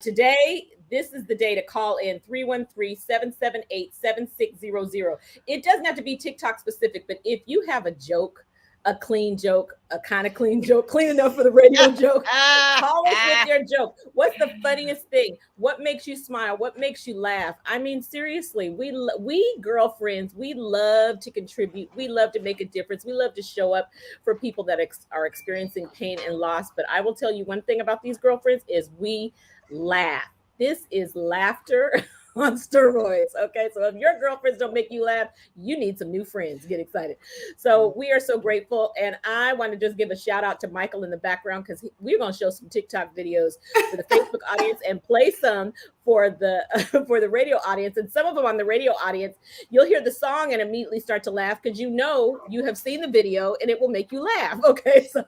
Today, this is the day to call in 313-778-7600. It doesn't have to be TikTok specific, but if you have a joke, a clean joke, a kind of clean joke, clean enough for the radio joke, call us with your joke. What's the funniest thing? What makes you smile? What makes you laugh? I mean, seriously, we girlfriends, we love to contribute. We love to make a difference. We love to show up for people that are experiencing pain and loss. But I will tell you one thing about these girlfriends is we laugh. This is laughter on steroids. Okay. So if your girlfriends don't make you laugh, you need some new friends. Get excited. So we are so grateful. And I want to just give a shout out to Michael in the background because we're going to show some TikTok videos for the Facebook audience and play some for the for the radio audience. And some of them on the radio audience, you'll hear the song and immediately start to laugh because you know you have seen the video and it will make you laugh. Okay. So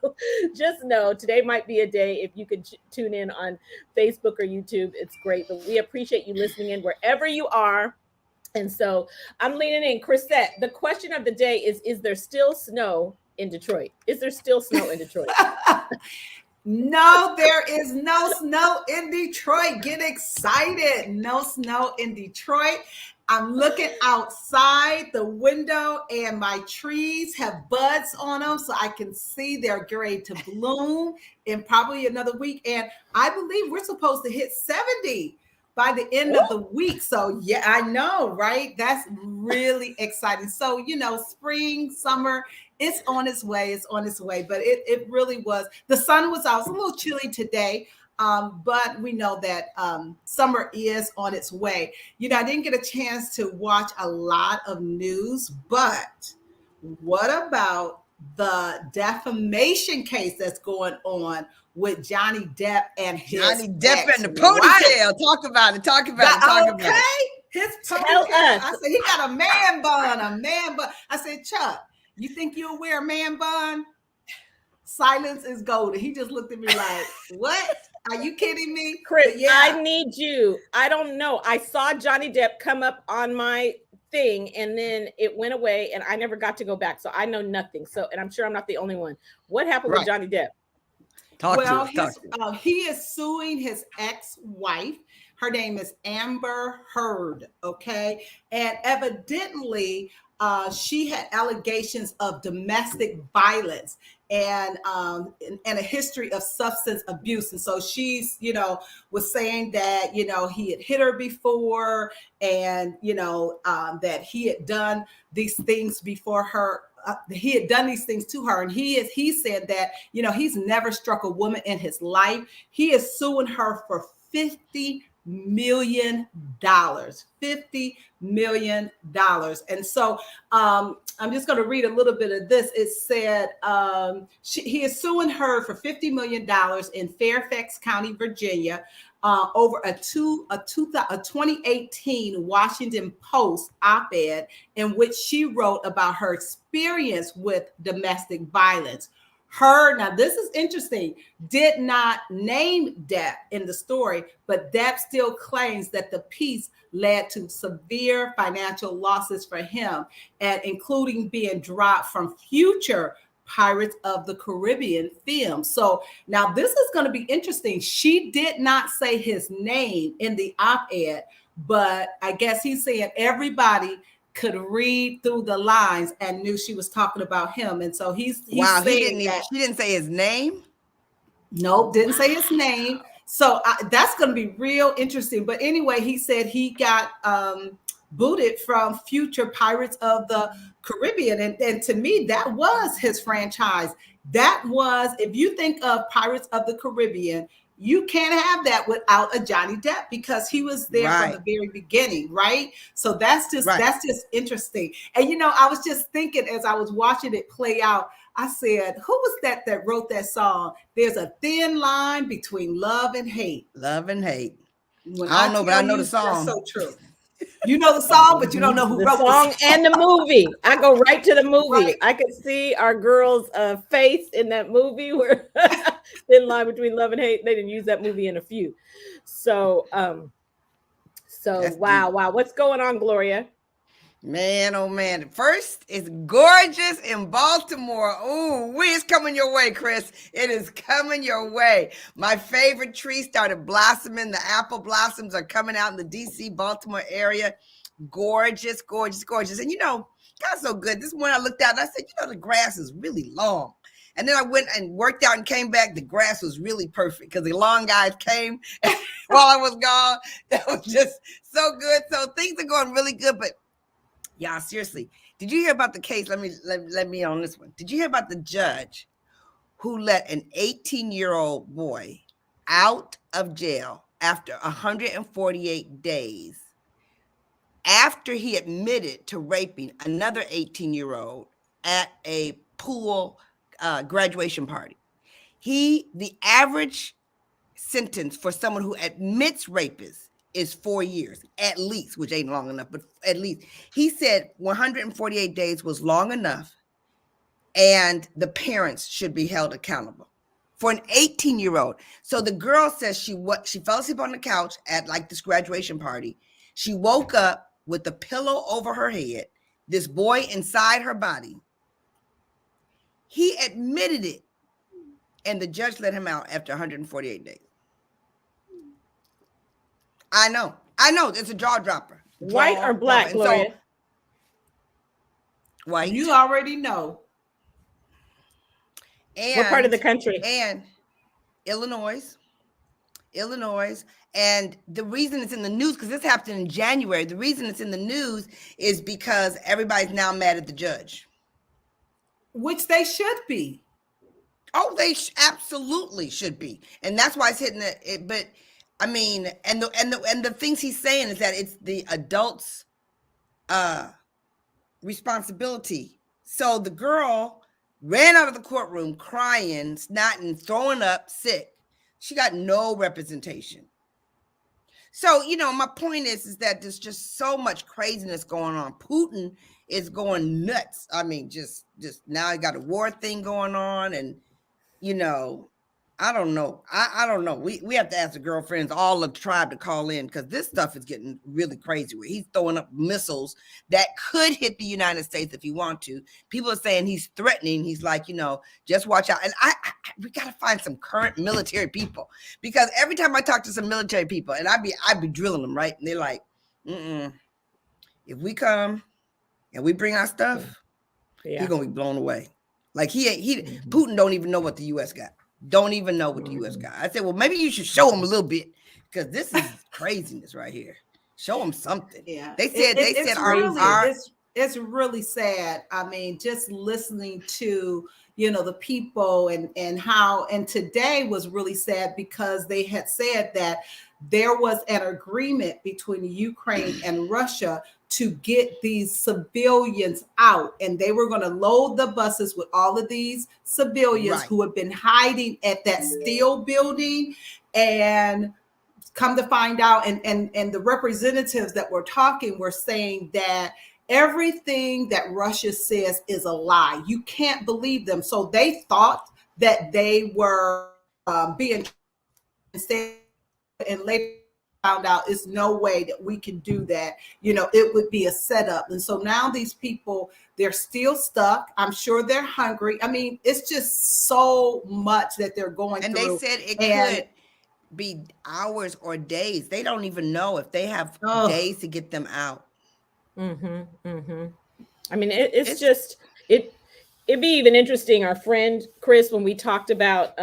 just know today might be a day if you could tune in on Facebook or YouTube. It's great. But we appreciate you listening in wherever you are. And so I'm leaning in. Chrisette, the question of the day is there still snow in Detroit? Is there still snow in Detroit? No, there is no snow in Detroit. Get excited. No snow in Detroit. I'm looking outside the window and my trees have buds on them so I can see they're ready to bloom in probably another week. And I believe we're supposed to hit 70 by the end of the week. So yeah, I know, right? That's really exciting. So, spring, summer, it's on its way. It's on its way. But it really was. The sun was out. It's a little chilly today. But we know that summer is on its way. I didn't get a chance to watch a lot of news, but what about the defamation case that's going on with Johnny Depp and his Johnny Depp and the ponytail? Talk about it. Okay. His ponytail. I said, he got a man bun. I said, Chuck, you think you'll wear a man bun? Silence is golden. He just looked at me like, what? Are you kidding me? Chris, yeah. I need you. I don't know. I saw Johnny Depp come up on my thing and then it went away and I never got to go back. So I know nothing. So, and I'm sure I'm not the only one. What happened with Johnny Depp? He is suing his ex-wife. Her name is Amber Heard. Okay. And evidently, she had allegations of domestic violence and a history of substance abuse. And so she's, was saying that, he had hit her before and, that he had done these things before her. He had done these things to her. And he said that, he's never struck a woman in his life. He is suing her for $50 million. $50 million. And so I'm just going to read a little bit of this. It said he is suing her for $50 million in Fairfax County, Virginia, over a 2018 Washington Post op-ed in which she wrote about her experience with domestic violence. Now this is interesting, did not name Depp in the story, but Depp still claims that the piece led to severe financial losses for him, and including being dropped from future Pirates of the Caribbean films. So now this is going to be interesting. She did not say his name in the op-ed, but I guess he's saying everybody could read through the lines and knew she was talking about him. And so he's saying she didn't say his name. Nope, didn't say his name. So that's going to be real interesting. But anyway, he said he got booted from future Pirates of the Caribbean. And to me, that was his franchise. That was, if you think of Pirates of the Caribbean, you can't have that without a Johnny Depp because he was there from the very beginning, right? So that's just interesting. And I was just thinking as I was watching it play out, I said, who was that wrote that song? There's a thin line between love and hate. Love and hate. I don't know, but I know the song. That's so true. You know the song, but you don't know who wrote the song and the movie. I go right to the movie. Right. I could see our girl's face in that movie where thin line between love and hate. They didn't use that movie in a few. So wow. What's going on, Gloria? Man, oh man. First, it's gorgeous in Baltimore. Ooh, it's coming your way, Chris. It is coming your way. My favorite tree started blossoming. The apple blossoms are coming out in the DC, Baltimore area. Gorgeous, gorgeous, gorgeous. And God's so good. This morning I looked out and I said, the grass is really long. And then I went and worked out and came back. The grass was really perfect because the long guys came while I was gone. That was just so good. So things are going really good. But yeah, seriously, did you hear about the case? Let me on this one. Did you hear about the judge who let an 18-year-old boy out of jail after 148 days after he admitted to raping another 18-year-old at a pool graduation party? The average sentence for someone who admits rapists is 4 years, at least, which ain't long enough, but at least. He said 148 days was long enough, and the parents should be held accountable for an 18-year-old. So the girl says she fell asleep on the couch at like this graduation party. She woke up with a pillow over her head, this boy inside her body. He admitted it, and the judge let him out after 148 days. I know. It's a jaw dropper. White or black, Gloria? So, white. You already know. And what part of the country? And Illinois. And the reason it's in the news, because this happened in January, the reason it's in the news is because everybody's now mad at the judge. Which they should be. Oh, they absolutely should be. And that's why it's hitting it. But I mean, and the things he's saying is that it's the adults' responsibility. So the girl ran out of the courtroom crying, snotting, throwing up, sick. She got no representation. So, my point is that there's just so much craziness going on. Putin is going nuts. I mean, just now he got a war thing going on, and I don't know. I don't know. We have to ask the girlfriends, all the tribe, to call in, because this stuff is getting really crazy. Where he's throwing up missiles that could hit the United States if he want to. People are saying he's threatening. He's like, just watch out. And we got to find some current military people, because every time I talk to some military people, and I'd be drilling them, right? And they're like, if we come and we bring our stuff, he's gonna be blown away. Like Putin don't even know what the U.S. got. Don't even know what the U.S. got. I said, well, maybe you should show him a little bit, because this is craziness right here. Show him something. Yeah. They said it's really sad. I mean, just listening to, the people and today was really sad, because they had said that there was an agreement between Ukraine and Russia to get these civilians out, and they were going to load the buses with all of these civilians who had been hiding at that steel building. And come to find out, and the representatives that were talking were saying that everything that Russia says is a lie. You can't believe them. So they thought that they were being said, and later found out it's no way that we can do that. It would be a setup. And so now these people, they're still stuck. I'm sure they're hungry. I mean, it's just so much that they're going through. And they said it could be hours or days. They don't even know if they have days to get them out. I mean, it's just it'd be even interesting. Our friend Chris, when we talked about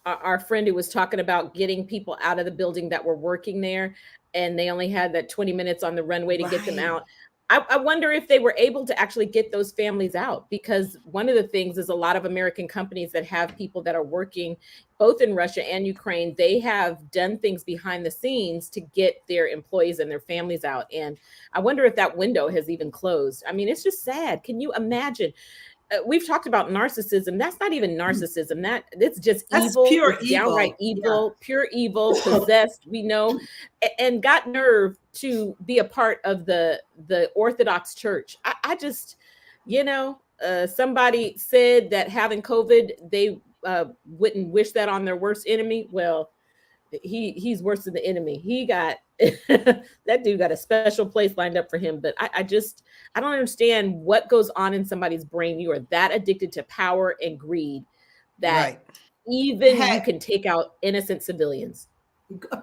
our friend who was talking about getting people out of the building that were working there, and they only had that 20 minutes on the runway to get them out. I wonder if they were able to actually get those families out, because one of the things is a lot of American companies that have people that are working both in Russia and Ukraine, they have done things behind the scenes to get their employees and their families out. And I wonder if that window has even closed. I mean, it's just sad. Can you imagine? We've talked about narcissism. That's not even narcissism. It's just evil, pure evil, downright evil, pure evil, possessed. We know, and got nerve to be a part of the Orthodox Church. I just, somebody said that having COVID, they wouldn't wish that on their worst enemy. Well, he's worse than the enemy. He got that dude got a special place lined up for him. But I don't understand what goes on in somebody's brain. You are that addicted to power and greed that even you can take out innocent civilians.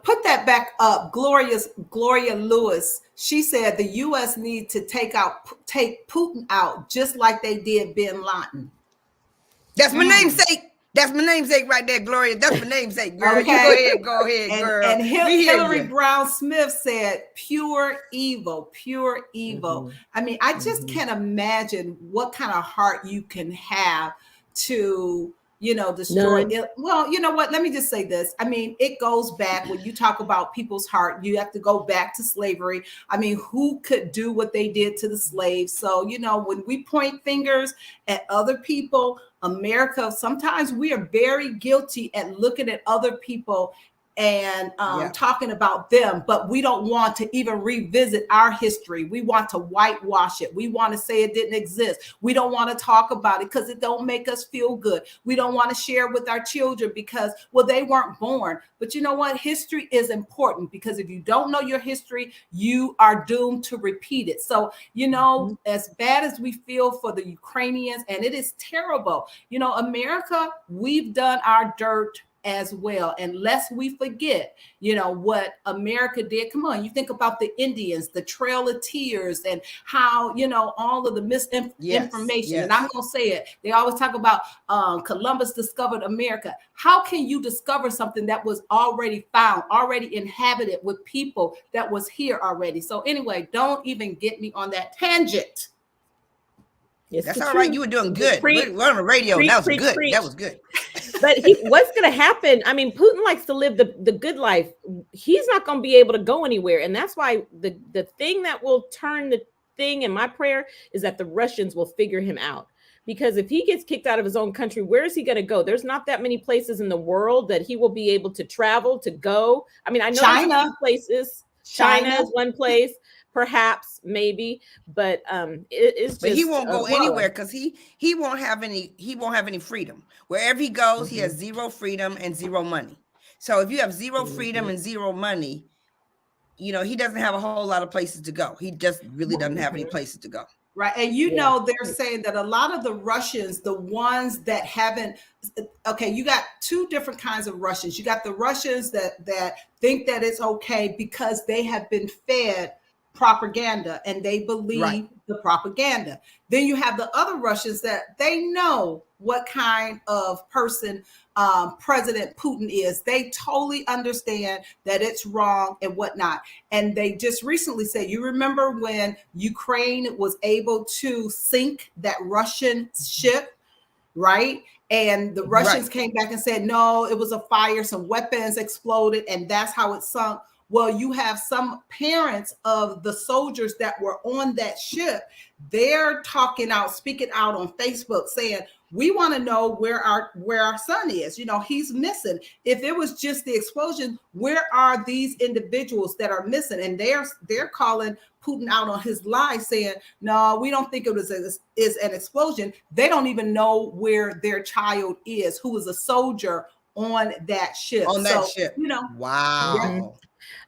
Put that back up. Gloria Lewis. She said the U.S. needs to take Putin out just like they did bin Laden. That's my namesake. That's my namesake right there, Gloria. That's my namesake, girl. Okay. You go ahead, girl. And Hillary Brown Smith said, pure evil, pure evil. Mm-hmm. I mean, I just can't imagine what kind of heart you can have to, destroy it. Well, you know what? Let me just say this. I mean, it goes back when you talk about people's heart, you have to go back to slavery. I mean, who could do what they did to the slaves? So, when we point fingers at other people, America, sometimes we are very guilty at looking at other people and talking about them, but we don't want to even revisit our history. We want to whitewash it. We want to say it didn't exist. We don't want to talk about it because it don't make us feel good. We don't want to share with our children because, well, they weren't born. But you know what? History is important because if you don't know your history, you are doomed to repeat it. So, as bad as we feel for the Ukrainians, and it is terrible, America, we've done our dirt as well. And lest we forget, what America did. Come on, you think about the Indians, the Trail of Tears, and how, all of the misinformation. Yes. And I'm going to say it. They always talk about Columbus discovered America. How can you discover something that was already found, already inhabited with people that was here already? So anyway, don't even get me on that tangent. That's all right. You were doing good. We're on the radio. That was good. That was good. But what's going to happen? I mean, Putin likes to live the good life. He's not going to be able to go anywhere. And that's why the thing that will turn the thing in my prayer is that the Russians will figure him out. Because if he gets kicked out of his own country, where is he going to go? There's not that many places in the world that he will be able to travel, to go. I mean, I know there's a few places. China is one place. Perhaps, maybe, but it's just. But he won't go anywhere because he won't have any freedom. Wherever he goes, he has zero freedom and zero money. So if you have zero freedom and zero money, he doesn't have a whole lot of places to go. He just really doesn't have any places to go. Right. And they're saying that a lot of the Russians, the ones that haven't, you got two different kinds of Russians. You got the Russians that think that it's okay because they have been fed propaganda and they believe the propaganda. Then you have the other Russians that they know what kind of person President Putin is. They totally understand that it's wrong and whatnot. And they just recently said, you remember when Ukraine was able to sink that Russian ship, right? And the Russians came back and said, no, it was a fire, some weapons exploded, and that's how it sunk. Well, you have some parents of the soldiers that were on that ship. They're speaking out on Facebook saying, we want to know where our son is. He's missing. If it was just the explosion, where are these individuals that are missing? And they're calling Putin out on his lies, saying, no, we don't think it is an explosion. They don't even know where their child is, who is a soldier on that ship. Wow. Yeah.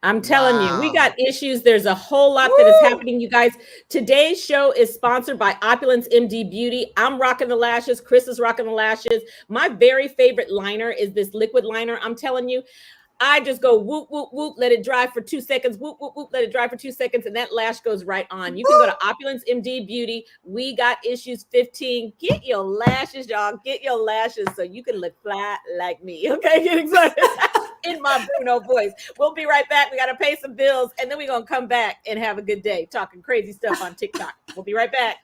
I'm telling you, we got issues. There's a whole lot that is happening, you guys. Today's show is sponsored by Opulence MD Beauty. I'm rocking the lashes. Chris is rocking the lashes. My very favorite liner is this liquid liner. I'm telling you, I just go whoop, whoop, whoop, let it dry for 2 seconds. Whoop, whoop, whoop, let it dry for 2 seconds. And that lash goes right on. You can go to Opulence MD Beauty. We got issues 15. Get your lashes, y'all. Get your lashes so you can look fly like me. Okay, get excited. In my Bruno voice. We'll be right back. We got to pay some bills. And then we're going to come back and have a good day talking crazy stuff on TikTok. We'll be right back.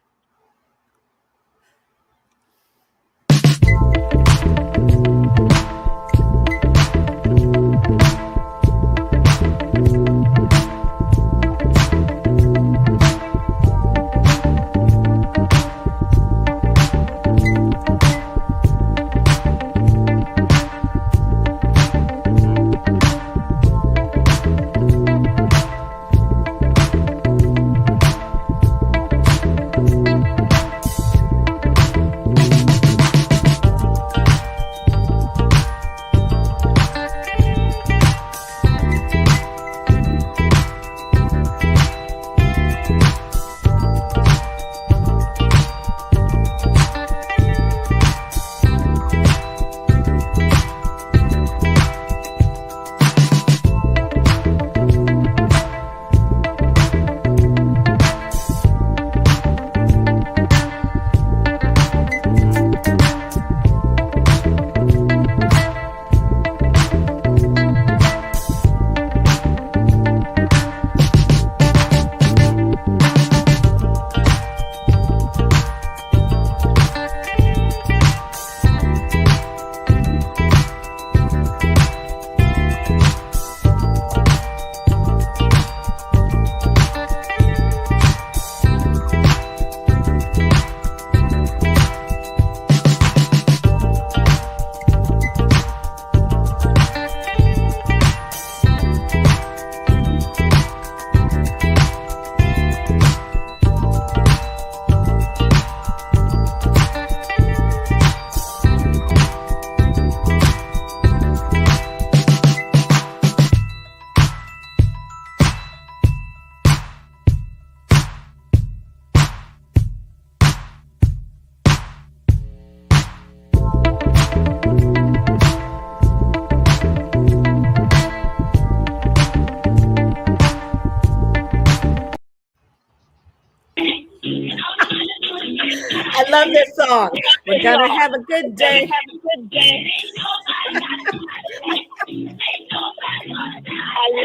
love this song. We're gonna have a good day. I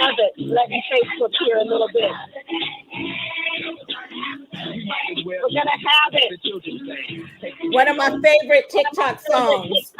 love it. Let me Facebook here a little bit. We're gonna have it. One of my favorite TikTok songs.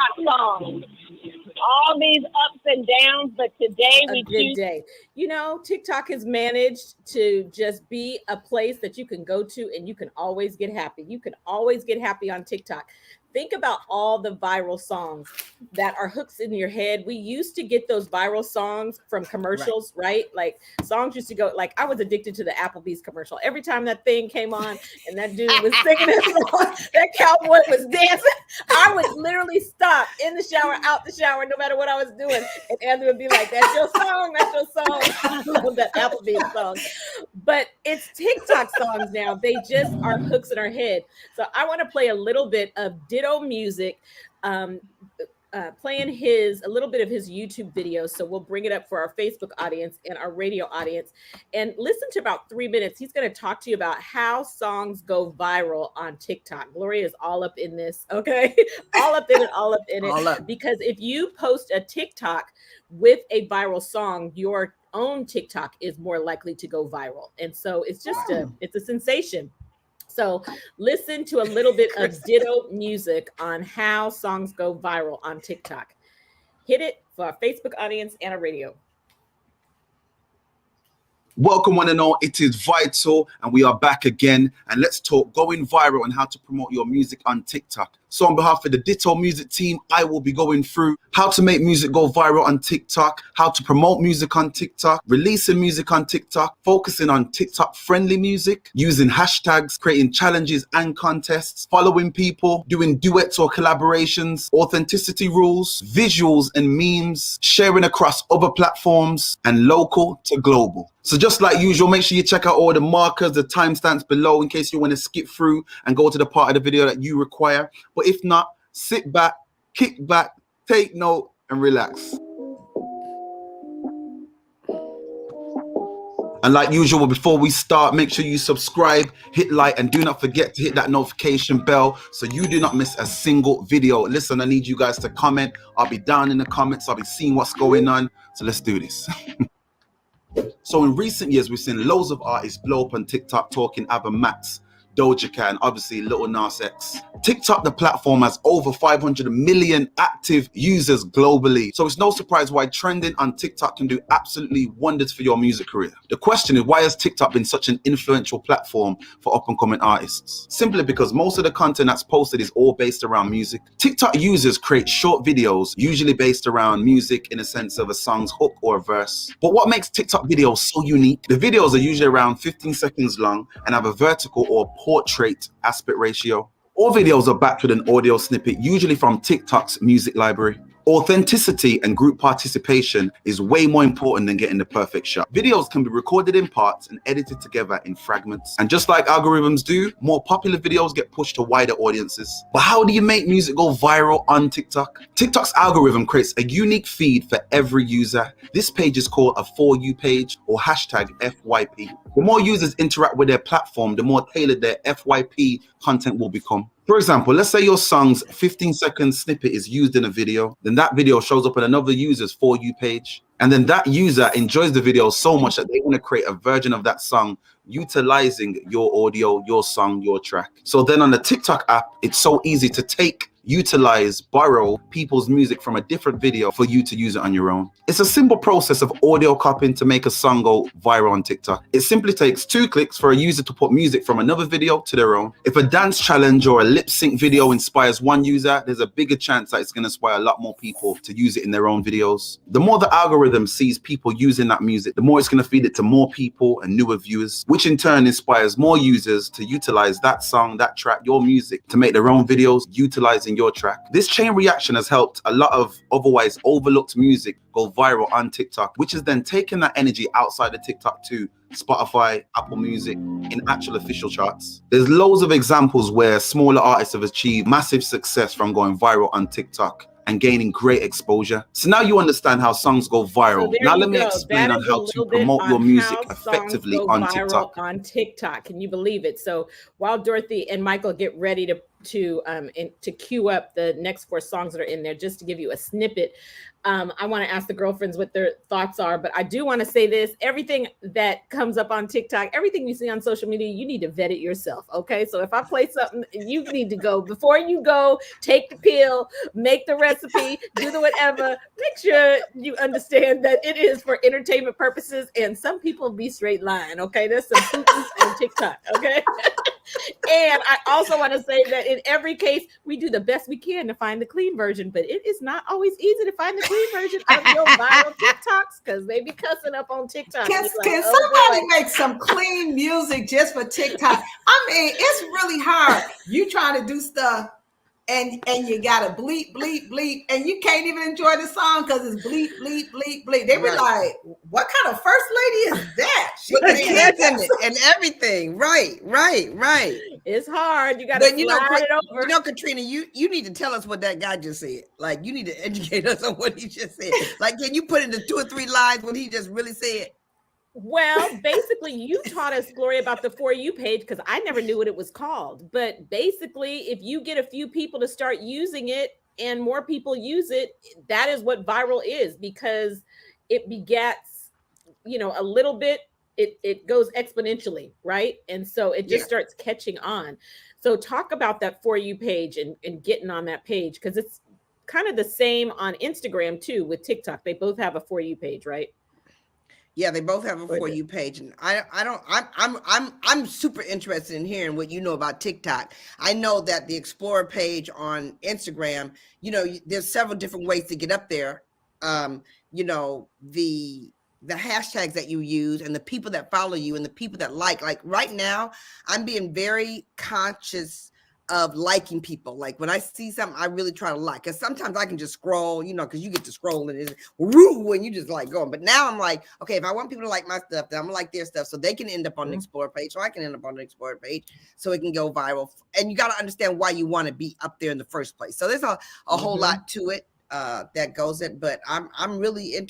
All these ups and downs, but today we choose. Day. You know, TikTok has managed to just be a place that you can go to and you can always get happy. You can always get happy on TikTok. Think about all the viral songs that are hooks in your head. We used to get those viral songs from commercials, right? Like songs used to go, like I was addicted to the Applebee's commercial. Every time that thing came on and that dude was singing that song, that cowboy was dancing, I would literally stop in the shower, out the shower, no matter what I was doing. And Andrew would be like, that's your song, that's your song. I love that Applebee's song. But it's TikTok songs now. They just are hooks in our head. So I want to play a little bit of Ditto music, playing a little bit of his YouTube videos. So we'll bring it up for our Facebook audience and our radio audience, and listen to about 3 minutes. He's going to talk to you about how songs go viral on TikTok. Gloria is all up in this, okay? all up in it. Because if you post a TikTok with a viral song, your own TikTok is more likely to go viral. And so it's just it's a sensation. So listen to a little bit of Ditto music on how songs go viral on TikTok. Hit it for our Facebook audience and our radio. Welcome one and all, it is Vital and we are back again, and let's talk going viral and how to promote your music on TikTok. So on behalf of the Ditto music team, I will be going through how to make music go viral on TikTok, how to promote music on TikTok, releasing music on TikTok, focusing on TikTok friendly music, using hashtags, creating challenges and contests, following people, doing duets or collaborations, authenticity rules, visuals and memes, sharing across other platforms, and local to global. So just like usual, make sure you check out all the markers, the timestamps below in case you want to skip through and go to the part of the video that you require. But if not, sit back, kick back, take note and relax. And like usual, before we start, make sure you subscribe, hit like, and do not forget to hit that notification bell so you do not miss a single video. Listen, I need you guys to comment. I'll be down in the comments. I'll be seeing what's going on. So let's do this. So in recent years, we've seen loads of artists blow up on TikTok talking Ava Max, Doja Cat, and obviously Lil Nas X. TikTok, the platform, has over 500 million active users globally. So it's no surprise why trending on TikTok can do absolutely wonders for your music career. The question is, why has TikTok been such an influential platform for up-and-coming artists? Simply because most of the content that's posted is all based around music. TikTok users create short videos, usually based around music in a sense of a song's hook or a verse. But what makes TikTok videos so unique? The videos are usually around 15 seconds long and have a vertical or portrait aspect ratio. All videos are backed with an audio snippet, usually from TikTok's music library. Authenticity and group participation is way more important than getting the perfect shot. Videos can be recorded in parts and edited together in fragments. And just like algorithms do, more popular videos get pushed to wider audiences. But how do you make music go viral on TikTok? TikTok's algorithm creates a unique feed for every user. This page is called a For You page, or hashtag FYP. The more users interact with their platform, the more tailored their FYP content will become. For example, let's say your song's 15-second snippet is used in a video, then that video shows up on another user's For You page. And then that user enjoys the video so much that they want to create a version of that song utilizing your audio, your song, your track. So then on the TikTok app, it's so easy to utilize, borrow people's music from a different video for you to use it on your own. It's a simple process of audio copying to make a song go viral on TikTok. It simply takes 2 clicks for a user to put music from another video to their own. If a dance challenge or a lip sync video inspires one user, there's a bigger chance that it's going to inspire a lot more people to use it in their own videos. The more the algorithm sees people using that music, the more it's going to feed it to more people and newer viewers, which in turn inspires more users to utilize that song, that track, your music, to make their own videos utilizing your track. This chain reaction has helped a lot of otherwise overlooked music go viral on TikTok, which has then taken that energy outside of TikTok to Spotify, Apple Music, in actual official charts. There's loads of examples where smaller artists have achieved massive success from going viral on TikTok. and gaining great exposure. So now you understand how songs go viral. So now let me explain on how to promote your music effectively on TikTok. On TikTok, can you believe it? So while Dorothy and Michael get ready to queue up the next 4 songs that are in there, just to give you a snippet, I want to ask the girlfriends what their thoughts are. But I do want to say this: everything that comes up on TikTok, everything you see on social media, you need to vet it yourself. Okay, so if I play something, you need to go before you go. Take the pill, make the recipe, do the whatever. Make sure you understand that it is for entertainment purposes, and some people be straight lying. Okay, there's some poopies on TikTok. Okay. And I also want to say that in every case, we do the best we can to find the clean version, but it is not always easy to find the clean version of your viral TikToks because they be cussing up on TikTok. Can somebody make some clean music just for TikTok? I mean, it's really hard. You trying to do stuff and you gotta bleep, bleep, bleep, and you can't even enjoy the song because it's bleep, bleep, bleep, bleep. They were like, what kind of first lady is that? She with the kids in it and everything. Right. It's hard. You gotta slide it over. You know, Katrina, you need to tell us what that guy just said. Like, you need to educate us on what he just said. Like, can you put into 2 or 3 lines what he just really said? Well, basically, you taught us, Gloria, about the For You page because I never knew what it was called. But basically, if you get a few people to start using it and more people use it, that is what viral is, because it begets, a little bit. It goes exponentially, right? And so it just starts catching on. So talk about that For You page and getting on that page, because it's kind of the same on Instagram too with TikTok. They both have a For You page, right? Yeah, they both have a For You page, and I'm super interested in hearing what you know about TikTok. I know that the Explorer page on Instagram, there's several different ways to get up there. The hashtags that you use and the people that follow you and the people that like right now, I'm being very conscious of liking people. Like when I see something, I really try to like, because sometimes I can just scroll, because you get to scroll and it's woo, and you just like going. But now I'm like, okay, if I want people to like my stuff, then I'm gonna like their stuff so they can end up on the Explorer page, so I can end up on the Explorer page, so it can go viral. And you got to understand why you want to be up there in the first place. So there's a whole lot to it that goes in. But I'm really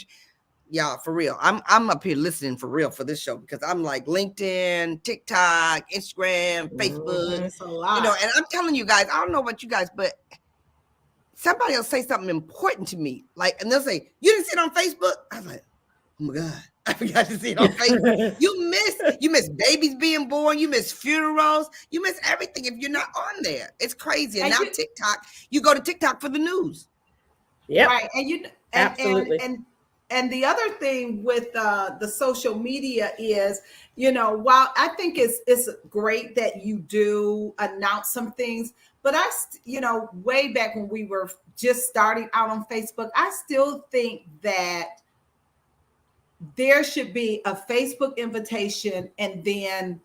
yeah, for real. I'm up here listening for real for this show, because I'm like LinkedIn, TikTok, Instagram, Facebook, it's a lot. And I'm telling you guys, I don't know about you guys, but somebody will say something important to me, and they'll say, "You didn't see it on Facebook?" I was like, "Oh my God, I forgot to see it on Facebook." You miss babies being born, you miss funerals, you miss everything if you're not on there. It's crazy. And now TikTok, you go to TikTok for the news. Yeah, right. Absolutely. And the other thing with the social media is, while I think it's great that you do announce some things, but way back when we were just starting out on Facebook, I still think that there should be a Facebook invitation and then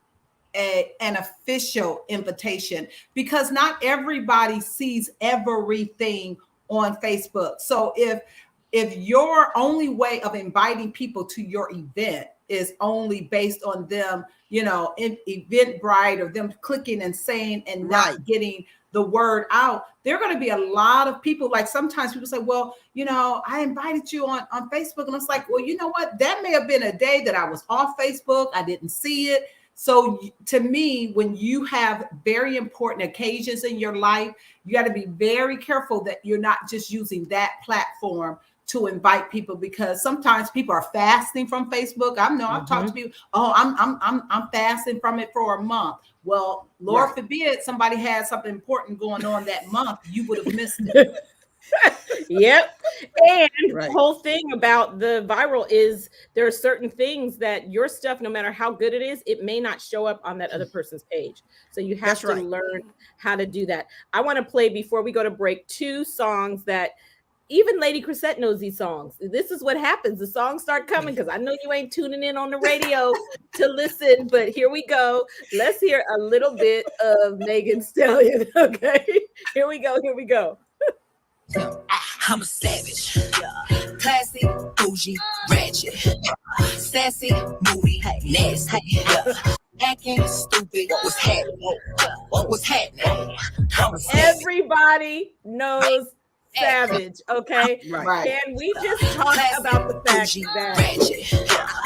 an official invitation, because not everybody sees everything on Facebook. So if your only way of inviting people to your event is only based on them, in Eventbrite, or them clicking and saying and not getting the word out, there are going to be a lot of people. Like sometimes people say, well, I invited you on Facebook. And it's like, well, you know what? That may have been a day that I was off Facebook. I didn't see it. So to me, when you have very important occasions in your life, you got to be very careful that you're not just using that platform to invite people, because sometimes people are fasting from Facebook. I've talked to people, I'm fasting from it for a month. Well, Lord forbid somebody had something important going on that month, you would have missed it. Yep. And the whole thing about the viral is there are certain things that your stuff, no matter how good it is, it may not show up on that other person's page. So you have to learn how to do that. I want to play, before we go to break, 2 songs that even Lady Chrisette knows these songs. This is what happens. The songs start coming, because I know you ain't tuning in on the radio to listen, but here we go. Let's hear a little bit of Megan Stallion. Okay, here we go. I'm a savage, classy, bougie, ratchet, sassy, moody, nasty, acting stupid. What's happening? Everybody knows savage, okay? Right. Can we just talk about the fact that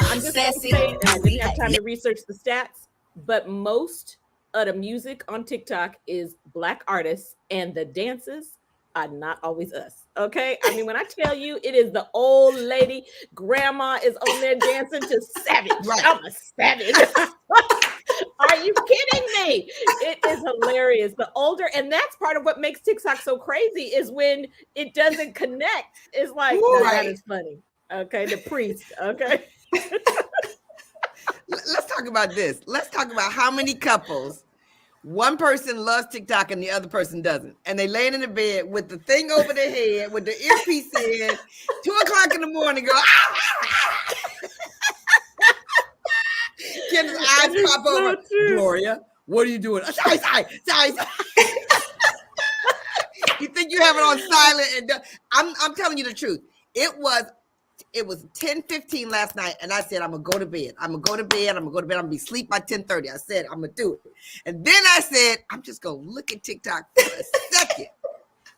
I'm just going to say, and I didn't have time to research the stats, but most of the music on TikTok is Black artists, and the dances are not always us, okay? I mean, when I tell you it is the old lady, grandma is on there dancing to Savage. Right. I'm a savage. Are you kidding me? It is hilarious. The older, and that's part of what makes TikTok so crazy is when it doesn't connect. It's like, that is funny. Okay, the priest. Okay. Let's talk about this. Let's talk about how many couples, one person loves TikTok and the other person doesn't. And they laying in the bed with the thing over their head, with the earpiece in, 2:00 in the morning, go, Kendall's eyes pop over. Gloria, what are you doing? Sorry. You think you have it on silent? And I'm telling you the truth. It was 10:15 last night, and I said, I'm gonna go to bed. I'm gonna be asleep by 10:30. I said, I'm gonna do it. And then I said, I'm just gonna look at TikTok for a second.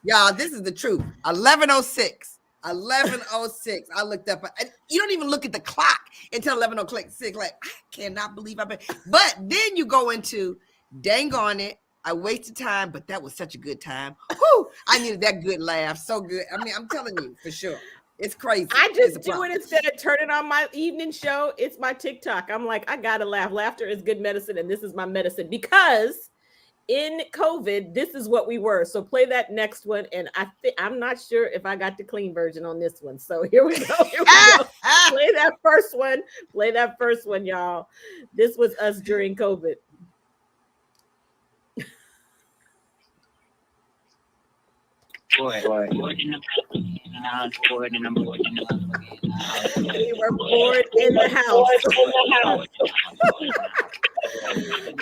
Y'all, this is the truth. 11:06. I looked up. You don't even look at the clock until 11:06. Like, I cannot believe I've been. But then you go into, dang on it, I wasted time, but that was such a good time. Whew, I needed that good laugh. So good. I mean, I'm telling you, for sure. It's crazy. I just do it instead of turning on my evening show. It's my TikTok. I'm like, I gotta laugh. Laughter is good medicine, and this is my medicine because in COVID, this is what we were. So play that next one, and I'm not sure if I got the clean version on this one. So here we go. Play that first one, y'all. This was us during COVID. Boy. We were bored in the house.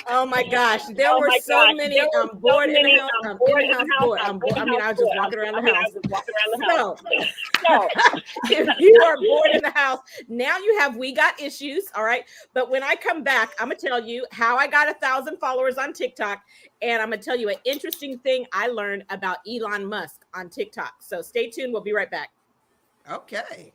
Oh my gosh, there were so many. I'm bored in the house. I'm in the house bored. I mean, I was just walking around the house. So, if you are bored in the house, now you have We Got Issues, all right? But when I come back, I'm going to tell you how I got 1,000 followers on TikTok, and I'm going to tell you an interesting thing I learned about Elon Musk on TikTok. So stay tuned. We'll be right back. Okay.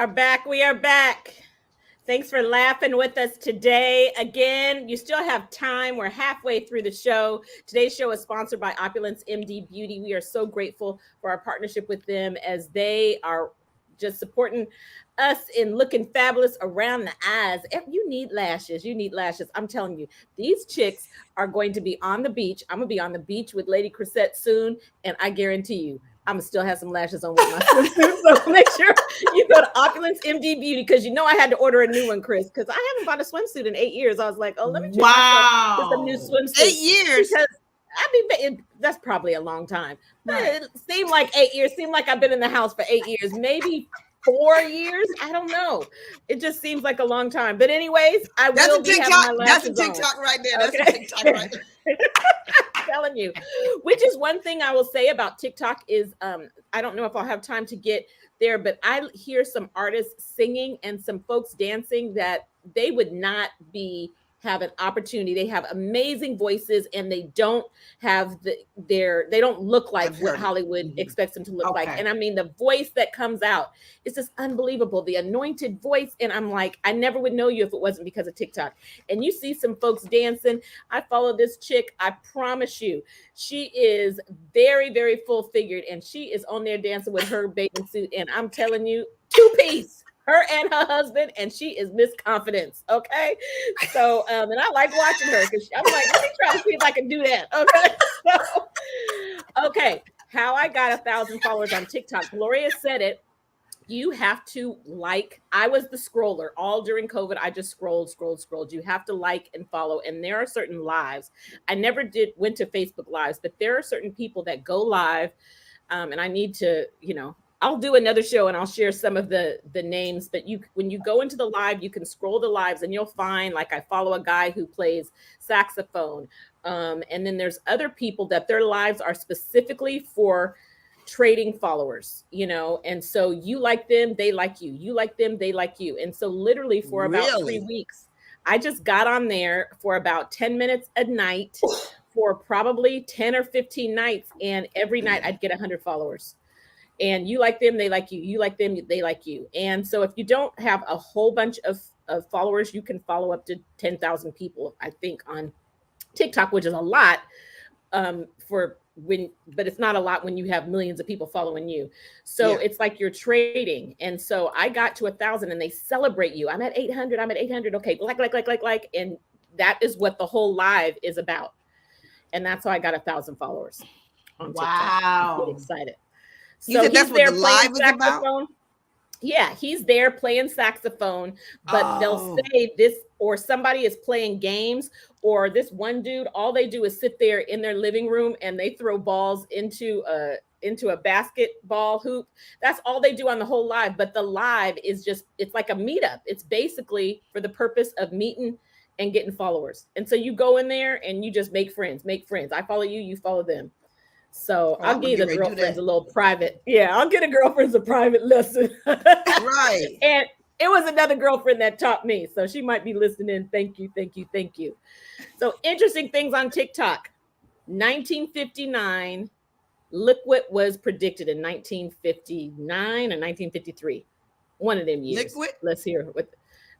are back. We are back. Thanks for laughing with us today. Again, you still have time. We're halfway through the show. Today's show is sponsored by Opulence MD Beauty. We are so grateful for our partnership with them as they are just supporting us in looking fabulous around the eyes. If you need lashes, you need lashes. I'm telling you, these chicks are going to be on the beach. I'm going to be on the beach with Lady Chrisette soon, and I guarantee you, I'm gonna still have some lashes on with my swimsuit. So make sure you go to Opulence MD Beauty because you know I had to order a new one, Chris, because I haven't bought a swimsuit in 8 years. I was like, oh, let me treat myself to some new swimsuit. 8 years. Because I mean, that's probably a long time. Right. It seemed like 8 years. Seemed like I've been in the house for 8 years, maybe 4 years. I don't know. It just seems like a long time. But anyways, will be having my lashes That's a TikTok right there. That's okay. a TikTok right there. I'm telling you, which is one thing I will say about TikTok is I don't know if I'll have time to get there, but I hear some artists singing and some folks dancing that they would not have an opportunity. They have amazing voices and they don't have they don't look like what Hollywood expects them to look like. And I mean, the voice that comes out is just unbelievable. The anointed voice. And I'm like, I never would know you if it wasn't because of TikTok. And you see some folks dancing. I follow this chick. I promise you, she is very, very full figured and she is on there dancing with her bathing suit. And I'm telling you, 2-piece. Her and her husband, and she is Miss Confidence. Okay, so and I like watching her because I'm like, let me try to see if I can do that. Okay, so okay, how I got 1,000 followers on TikTok. Gloria said it. You have to like. I was the scroller all during COVID. I just scrolled. You have to like and follow, and there are certain lives. I never went to Facebook lives, but there are certain people that go live, and I need to, I'll do another show and I'll share some of the names, but when you go into the live, you can scroll the lives and you'll find, like, I follow a guy who plays saxophone. And then there's other people that their lives are specifically for trading followers, and so you like them, they like you. You like them, they like you. And so literally for about 3 weeks, I just got on there for about 10 minutes a night for probably 10 or 15 nights. And every night I'd get 100 followers. And you like them, they like you. You like them, they like you. And so if you don't have a whole bunch of followers, you can follow up to 10,000 people, I think, on TikTok, which is a lot but it's not a lot when you have millions of people following you. So It's like you're trading. And so I got to 1,000 and they celebrate you. I'm at 800. Okay, like. And that is what the whole live is about. And that's how I got 1,000 followers on TikTok. Wow. I'm excited. You said that's what the live is about? Yeah, he's there playing saxophone, but they'll say this, or somebody is playing games, or this one dude, all they do is sit there in their living room and they throw balls into a basketball hoop. That's all they do on the whole live. But the live is it's like a meetup. It's basically for the purpose of meeting and getting followers. And so you go in there and you just make friends. I follow you, you follow them. So I'll give the girlfriends a little private. Yeah, I'll get a girlfriend's a private lesson. Right. And it was another girlfriend that taught me. So she might be listening. Thank you. So interesting things on TikTok. 1959, look what was predicted in 1959 or 1953. One of them years. Liquid? Let's hear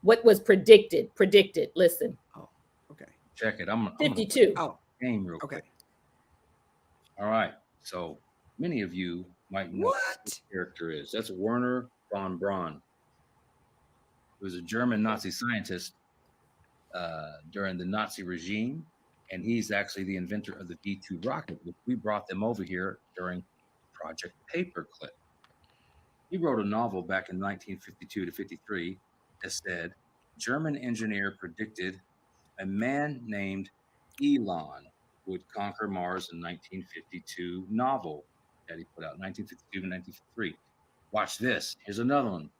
what was predicted. Listen. Oh, okay. Check it. I'm 52. Game real quick. All right. So many of you might know what this character is. That's Werner von Braun. He was a German Nazi scientist during the Nazi regime, and he's actually the inventor of the V-2 rocket, which we brought them over here during Project Paperclip. He wrote a novel back in 1952 to 53 that said, German engineer predicted a man named Elon would conquer Mars in 1952 novel that he put out in 1952 and 1953. Watch this. Here's another one.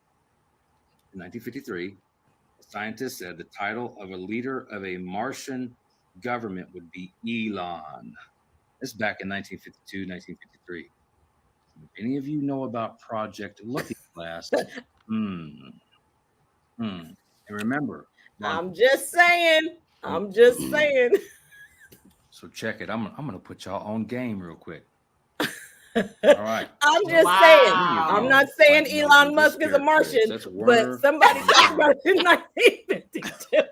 In 1953, a scientist said the title of a leader of a Martian government would be Elon. This is back in 1952, 1953. If any of you know about Project Looking Glass, and remember, I'm just saying. So check it. I'm gonna put y'all on game real quick. All right. I'm So just Wow. saying. many of I'm you not saying might know Elon who Musk this is a character is. Martian, That's but Werner somebody von talked Braun. about it in 1952.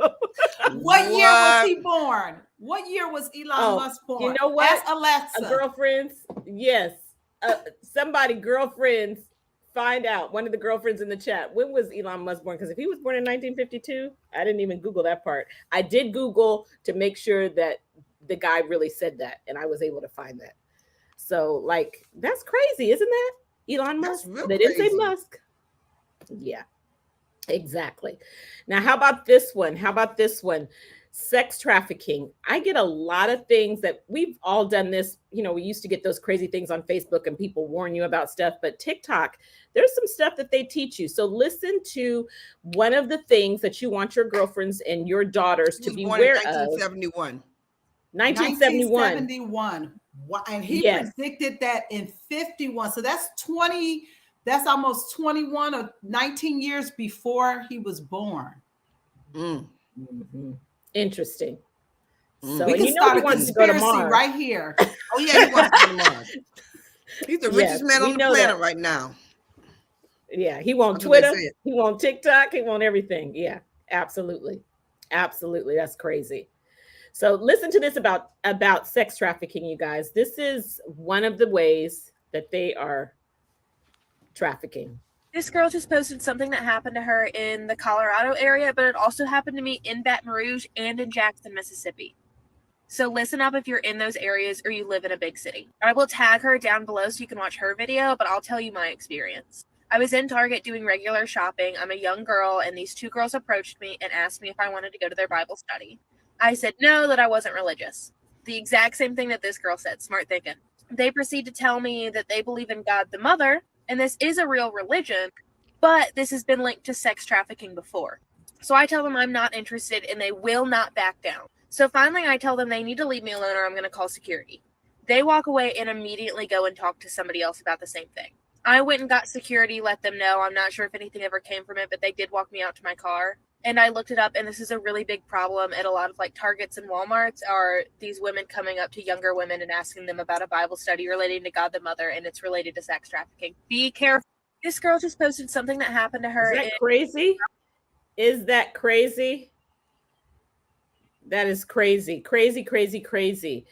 What year was he born? What year was Elon Musk born? You know what? Ask Alexa. Girlfriends, yes. Somebody, girlfriends, find out. One of the girlfriends in the chat. When was Elon Musk born? Because if he was born in 1952, I didn't even Google that part. I did Google to make sure that the guy really said that, and I was able to find that. So, like, that's crazy, isn't that? Elon Musk. That's real They didn't say crazy. Musk. Yeah, exactly. Now, how about this one? How about this one? Sex trafficking. I get a lot of things that we've all done this. You know, we used to get those crazy things on Facebook and people warn you about stuff, but TikTok, there's some stuff that they teach you. So listen to one of the things that you want your girlfriends and your daughters He to was be born in aware of. 1971. 1971. 1971. And he Yes. predicted that in 51. So that's 20, that's almost 21 or 19 years before he was born. Mm. Mhm. Interesting. Mm. So We and can you know start he a wants to go to conspiracy Mars. right here. Oh yeah, he wants to go to Mars. He's the Yes, richest man we on the know planet that. right now. Yeah, he want That's what they Twitter, said. he want TikTok, he want everything. Yeah, absolutely. Absolutely. That's crazy. So listen to this about sex trafficking, you guys. This is one of the ways that they are trafficking. This girl just posted something that happened to her in the Colorado area, but it also happened to me in Baton Rouge and in Jackson, Mississippi. So listen up if you're in those areas or you live in a big city. I will tag her down below so you can watch her video, but I'll tell you my experience. I was in Target doing regular shopping. I'm a young girl, and these two girls approached me and asked me if I wanted to go to their Bible study. I said no, that I wasn't religious. The exact same thing that this girl said, smart thinking. They proceed to tell me that they believe in God the Mother, and this is a real religion, but this has been linked to sex trafficking before. So I tell them I'm not interested, and they will not back down. So finally I tell them they need to leave me alone or I'm going to call security. They walk away and immediately go and talk to somebody else about the same thing. I went and got security, let them know. I'm not sure if anything ever came from it, but they did walk me out to my car. And I looked it up, and this is a really big problem at a lot of like Targets and Walmarts are these women coming up to younger women and asking them about a Bible study relating to God the Mother, and it's related to sex trafficking. Be careful. This girl just posted something that happened to her. Is that crazy? Is that crazy? That is crazy, crazy, crazy, crazy.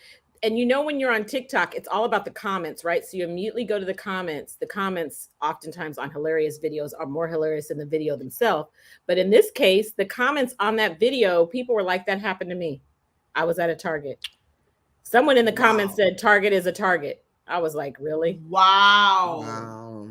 And you know, when you're on TikTok, it's all about the comments, right? So you immediately go to the comments. The comments oftentimes on hilarious videos are more hilarious than the video themselves. But in this case, the comments on that video, people were like, that happened to me. I was at a Target. Someone in the comments said, Target is a target. I was like, really? Wow.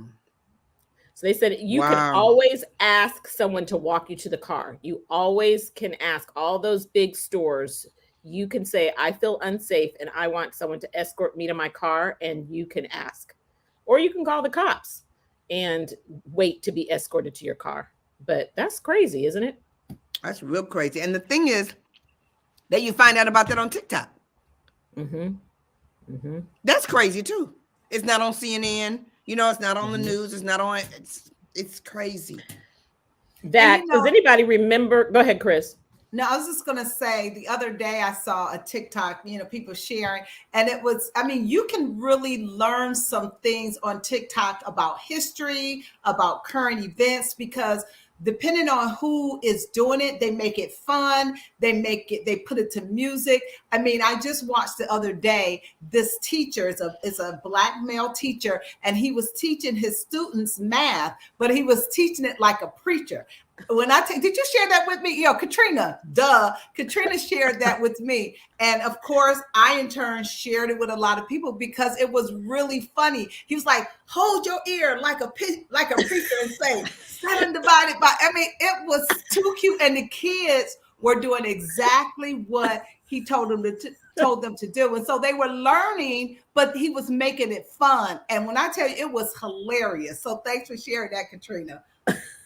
So they said you can always ask someone to walk you to the car. You always can ask all those big stores. You can say, I feel unsafe and I want someone to escort me to my car, and you can ask. Or you can call the cops and wait to be escorted to your car. But that's crazy, isn't it? That's real crazy. And the thing is that you find out about that on TikTok. That's crazy too. It's not on CNN. You know, it's not on the news. It's not on. It's crazy. That does anybody remember? Go ahead, Chris. No, I was just going to say the other day I saw a TikTok, people sharing, and it was, I mean, you can really learn some things on TikTok about history, about current events, because depending on who is doing it, they make it fun. They put it to music. I mean, I just watched the other day, this teacher is a Black male teacher, and he was teaching his students math, but he was teaching it like a preacher. When did you share that with me? Katrina, Katrina shared that with me. And of course, I in turn shared it with a lot of people because it was really funny. He was like, hold your ear like a preacher and say, 7 divided by, I mean, it was too cute. And the kids were doing exactly what he told them to do. And so they were learning, but he was making it fun. And when I tell you, it was hilarious. So thanks for sharing that, Katrina.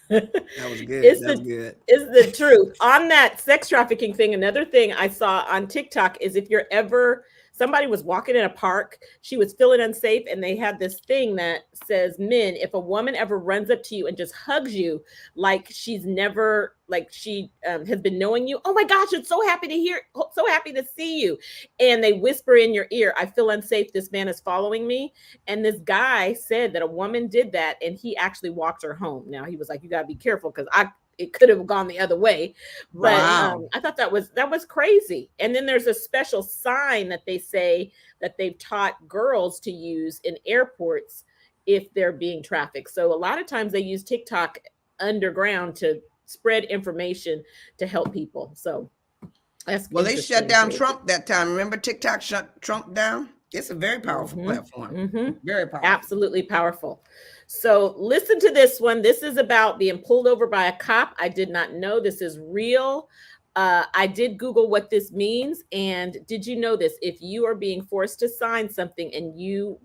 That was good. It's the truth. On that sex trafficking thing, another thing I saw on TikTok is if you're ever somebody was walking in a park. She was feeling unsafe, and they had this thing that says, men, if a woman ever runs up to you and just hugs you like she's never, like she has been knowing you, oh my gosh, it's so happy to hear, so happy to see you. And they whisper in your ear, I feel unsafe. This man is following me. And this guy said that a woman did that, and he actually walked her home. Now he was like, you got to be careful because it could have gone the other way. But Wow. I thought that was crazy. And then there's a special sign that they say that they've taught girls to use in airports if they're being trafficked. So a lot of times they use TikTok underground to spread information to help people. So that's well, they shut down Trump that time. Remember TikTok shut Trump down? It's a very powerful platform. Very powerful. Absolutely powerful. So listen to this one. This is about being pulled over by a cop. I did not know this is real. I did Google what this means. And did you know this? If you are being forced to sign something and you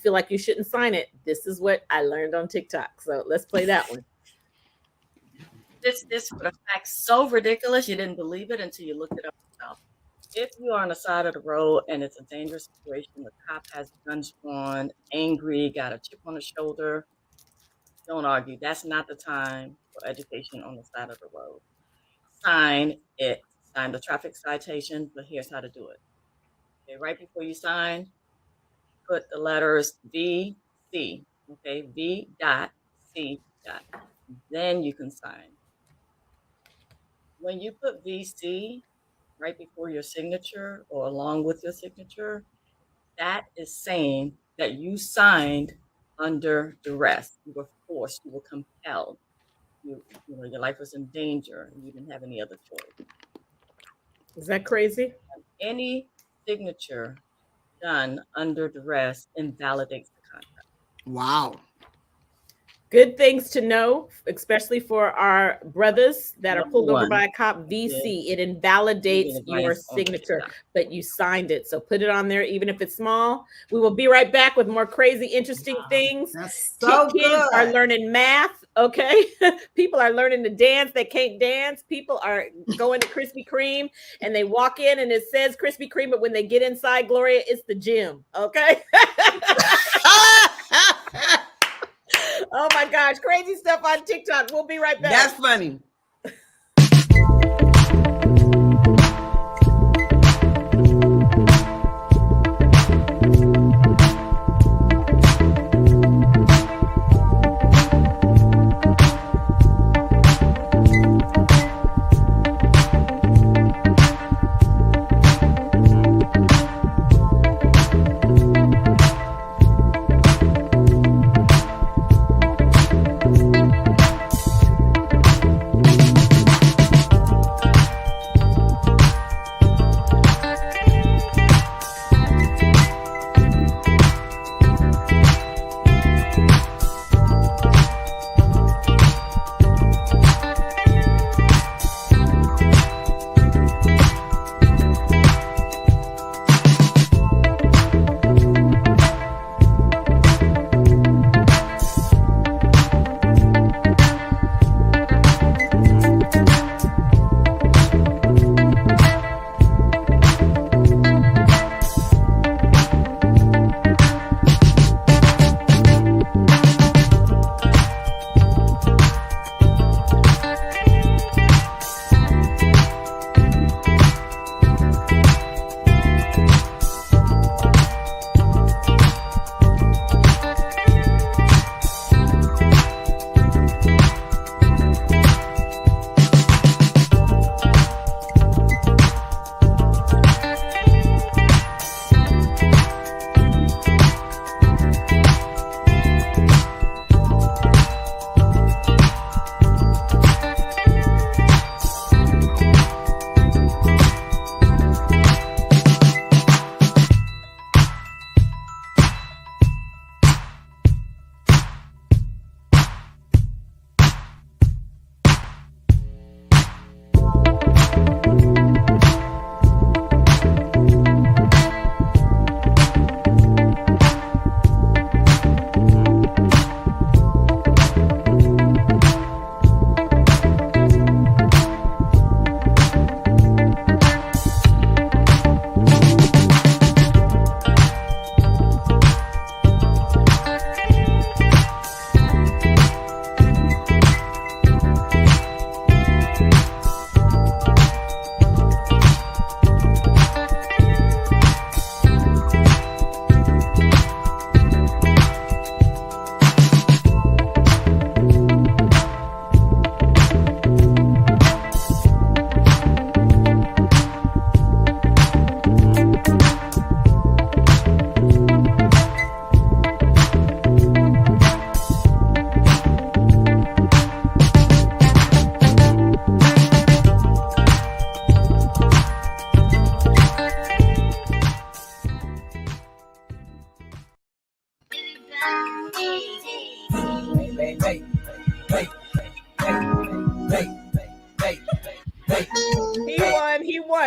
feel like you shouldn't sign it, this is what I learned on TikTok. So let's play that one. This for a fact so ridiculous you didn't believe it until you looked it up yourself. If you are on the side of the road and it's a dangerous situation, the cop has guns drawn, angry, got a chip on the shoulder, don't argue. That's not the time for education on the side of the road. Sign it. Sign the traffic citation, but here's how to do it. Okay, right before you sign, put the letters VC. Okay, V.C. Then you can sign. When you put VC right before your signature or along with your signature, that is saying that you signed under duress. You were forced, you were compelled. Your life was in danger and you didn't have any other choice. Is that crazy? Any signature done under duress invalidates the contract. Wow. Good things to know, especially for our brothers that are pulled over by a cop. VC, it invalidates your signature, but you signed it. So put it on there, even if it's small. We will be right back with more crazy, interesting things. That's so Kids good. are learning math, okay? People are learning to dance. They can't dance. People are going to Krispy Kreme, and they walk in, and it says Krispy Kreme, but when they get inside, Gloria, it's the gym, okay? Oh my gosh, crazy stuff on TikTok. We'll be right back. That's funny.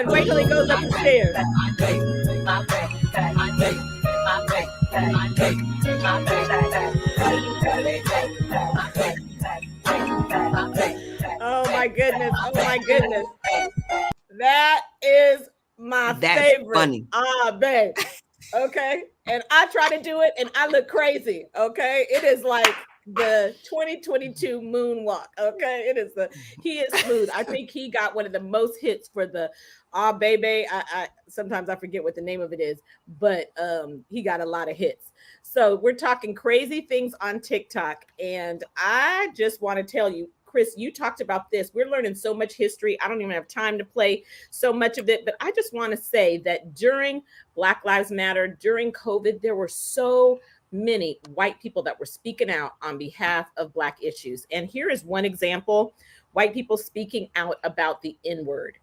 on. Wait till he goes up the stairs. Oh my goodness. Oh my goodness. That is my favorite. Funny. Babe. Okay. And I try to do it and I look crazy. Okay. It is like the 2022 moonwalk. Okay. He is smooth. I think he got one of the most hits for the baby. I sometimes I forget what the name of it is, but he got a lot of hits. So we're talking crazy things on TikTok. And I just want to tell you, Chris, you talked about this. We're learning so much history. I don't even have time to play so much of it, but I just want to say that during Black Lives Matter, during COVID, there were so many white people that were speaking out on behalf of Black issues. And here is one example, white people speaking out about the N-word.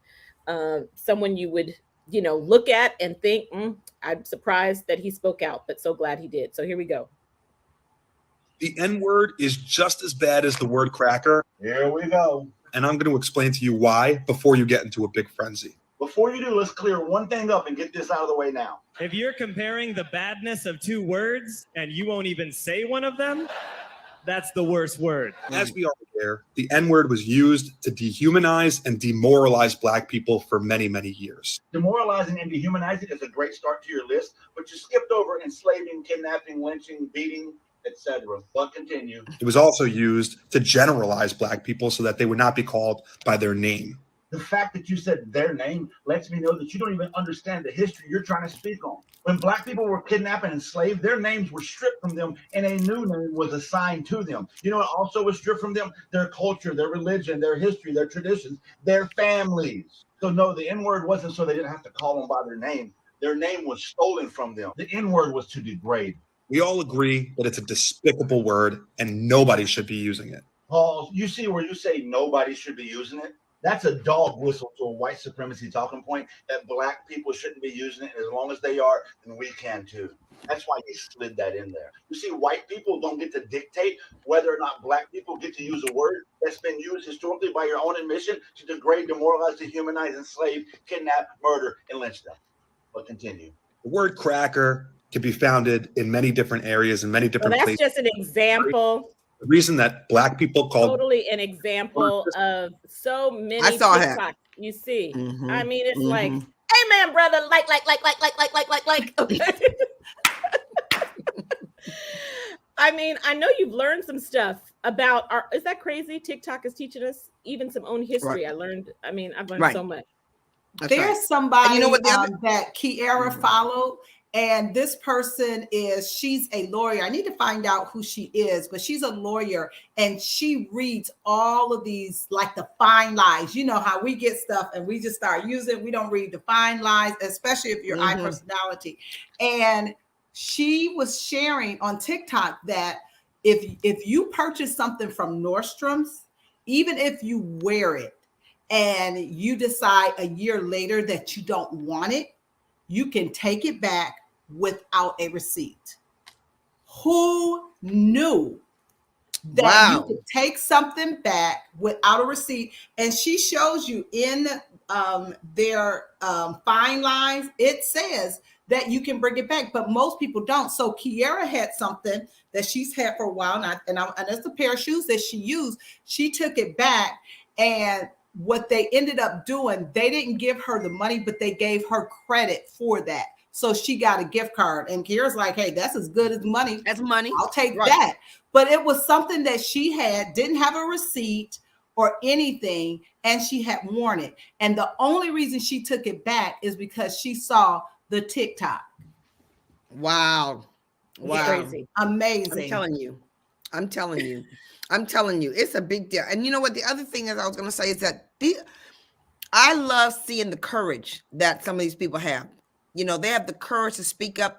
Someone you would, look at and think, I'm surprised that he spoke out, but so glad he did. So here we go. The N-word is just as bad as the word cracker. Here we go. And I'm going to explain to you why before you get into a big frenzy. Before you do, let's clear one thing up and get this out of the way now. If you're comparing the badness of two words and you won't even say one of them, that's the worst word. As we are aware, the N-word was used to dehumanize and demoralize Black people for many, many years. Demoralizing and dehumanizing is a great start to your list, but you skipped over enslaving, kidnapping, lynching, beating, etc. But continue. It was also used to generalize Black people so that they would not be called by their name. The fact that you said their name lets me know that you don't even understand the history you're trying to speak on. When Black people were kidnapped and enslaved, their names were stripped from them and a new name was assigned to them. You know what also was stripped from them? Their culture, their religion, their history, their traditions, their families. So no, the N-word wasn't so they didn't have to call them by their name. Their name was stolen from them. The N-word was to degrade. We all agree that it's a despicable word and nobody should be using it. Paul, you see where you say nobody should be using it? That's a dog whistle to a white supremacy talking point that Black people shouldn't be using it. And as long as they are, then we can too. That's why he slid that in there. You see, white people don't get to dictate whether or not Black people get to use a word that's been used historically by your own admission to degrade, demoralize, dehumanize, enslave, kidnap, murder, and lynch them. But continue. The word cracker can be founded in many different areas and many different places. That's just an example. The reason that Black people called totally an example of so many. I saw TikTok, you see. Mm-hmm. I mean, it's like, amen, brother. Like. Okay. I mean, I know you've learned some stuff about is that crazy? TikTok is teaching us even some own history. Right. I've learned so much. That's There's right. somebody You know what that Kiara followed, and this person she's a lawyer. I need to find out who she is, but she's a lawyer and she reads all of these, like the fine lines. You know how we get stuff and we just start using it. We don't read the fine lines, especially if you're high personality. And she was sharing on TikTok that if you purchase something from Nordstrom's, even if you wear it and you decide a year later that you don't want it, you can take it back without a receipt. Who knew that you could take something back without a receipt? And she shows you in their fine lines, it says that you can bring it back, but most people don't. So Kiara had something that she's had for a while now, and it's a pair of shoes that she used. She took it back, and what they ended up doing, they didn't give her the money, but they gave her credit for that. So she got a gift card, and Kiara's like, hey, that's as good as money. That's money. I'll take that. But it was something that she didn't have a receipt or anything, and she had worn it. And the only reason she took it back is because she saw the TikTok. Wow. Crazy. Amazing. I'm telling you, it's a big deal. And you know what? The other thing is I was going to say is that I love seeing the courage that some of these people have. You know, they have the courage to speak up.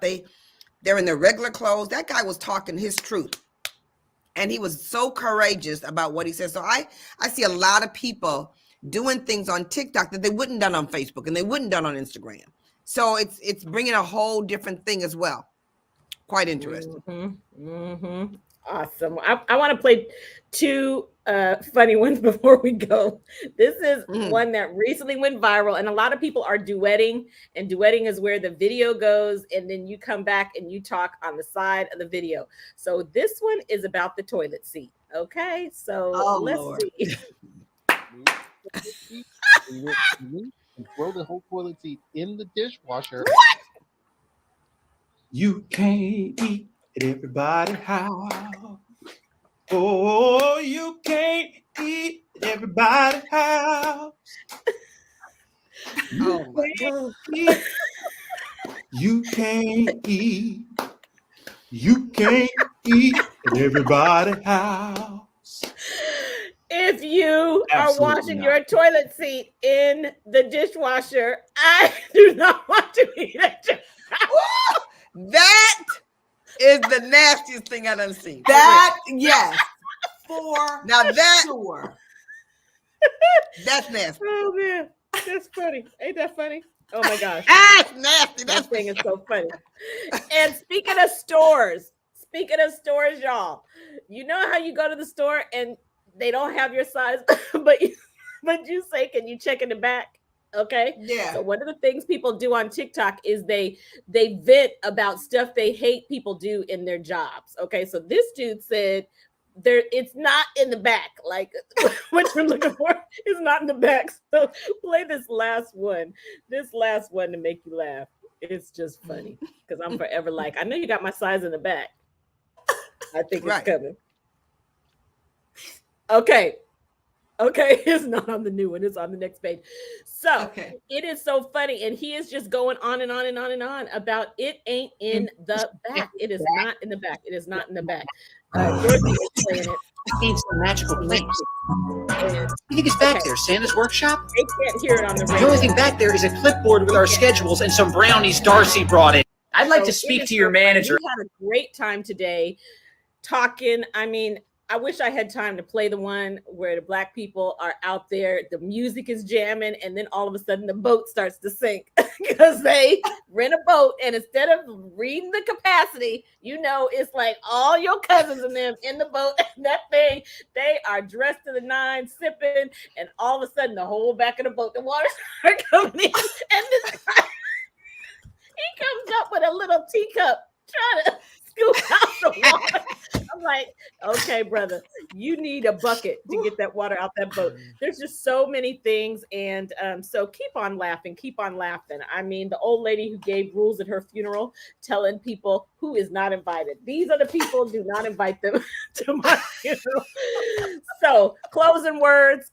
They're in their regular clothes. That guy was talking his truth. And he was so courageous about what he said. So I see a lot of people doing things on TikTok that they wouldn't done on Facebook and they wouldn't done on Instagram. So it's bringing a whole different thing as well. Quite interesting. Awesome. I want to play two funny ones before we go. This is one that recently went viral, and a lot of people are duetting. And duetting is where the video goes, and then you come back and you talk on the side of the video. So this one is about the toilet seat. Okay, so let's see. And throw the whole toilet seat in the dishwasher. What? You can't eat at everybody's house. Oh, you can't eat at everybody's house. Oh my God. You can't eat. You can't eat at everybody's house. If you Absolutely are washing not. your toilet seat in the dishwasher, I do not want to eat it. That is the nastiest thing I done seen. That, yes, for now that sure. That's nasty. Oh man, that's funny. Ain't that funny? Oh my gosh. That's nasty. That thing is so funny. And speaking of stores, y'all, you know how you go to the store and they don't have your size, but you say, can you check in the back? Okay. Yeah. So one of the things people do on TikTok is they vent about stuff they hate people do in their jobs. Okay. So this dude said it's not in the back. Like what you're looking for is not in the back. So play this last one to make you laugh. It's just funny because I'm forever like, I know you got my size in the back. I think it's coming. Okay, it's not on the new one. It's on the next page. So It is so funny. And he is just going on and on and on and on about it ain't in the back. It is not in the back. It is not in the back. Dorothy is playing it. It's a magical place. You think it's back there, Santa's workshop? They can't hear it on the radio. The only thing back there is a clipboard with our schedules and some brownies Darcy brought in. I'd like to speak to your manager. We had a great time today talking. I mean, I wish I had time to play the one where the Black people are out there, the music is jamming, and then all of a sudden the boat starts to sink because they rent a boat, and instead of reading the capacity, it's like all your cousins and them in the boat, and that thing, they are dressed to the nines, sipping, and all of a sudden the whole back of the boat, the water starts coming in, and this guy, he comes up with a little teacup trying to scoop out the water. I'm like, okay, brother, you need a bucket to get that water out that boat. There's just so many things. And so keep on laughing. I mean, the old lady who gave rules at her funeral, telling people who is not invited. These are the people, do not invite them to my funeral. So closing words.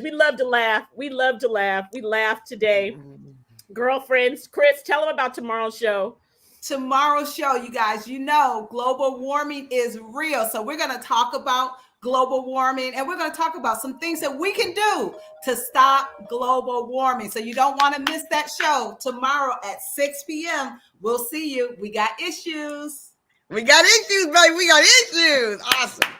We love to laugh. We laughed today. Girlfriends, Chris, tell them about tomorrow's show. Tomorrow's show, you guys, global warming is real. So we're going to talk about global warming, and we're going to talk about some things that we can do to stop global warming. So you don't want to miss that show tomorrow at 6 p.m. We'll see you. We got issues. We got issues, baby. We got issues. Awesome.